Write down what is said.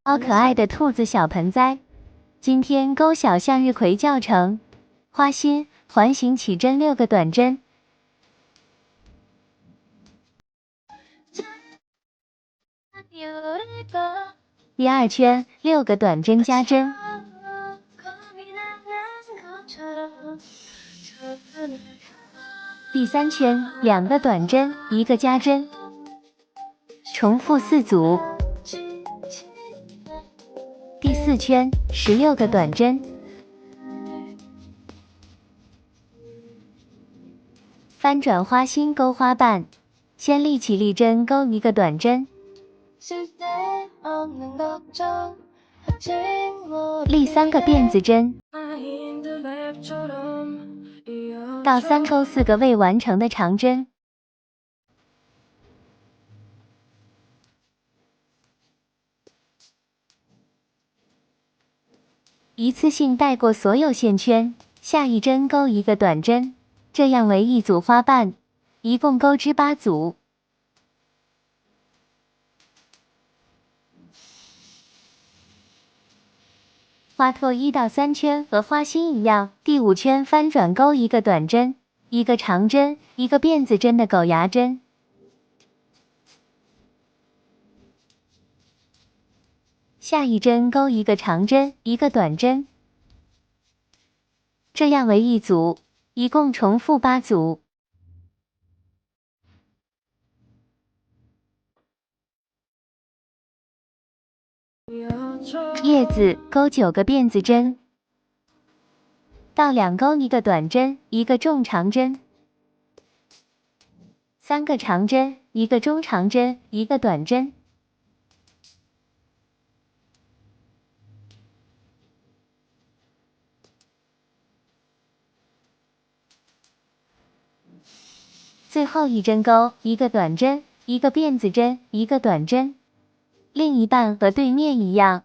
好可爱的兔子小盆栽。今天钩小向日葵教程，花心环形起针6个短针，第2圈6个短针加针，第3圈2个短针1个加针，重复4组，第4圈16个短针，翻转花心钩花瓣，先立起立针钩1个短针，立3个辫子针，倒3钩4个未完成的长针，一次性带过所有线圈，下一针钩1个短针，这样为1组花瓣，一共钩织8组。花托1到3圈和花心一样，第5圈翻转钩1个短针，1个长针，1个辫子针的狗牙针，下一针钩1个长针，1个短针，这样为1组，一共重复8组。叶子钩9个辫子针，倒2钩1个短针，1个重长针，3个长针，1个中长针，1个短针，最后一针钩1个短针，1个辫子针，1个短针，另一半和对面一样。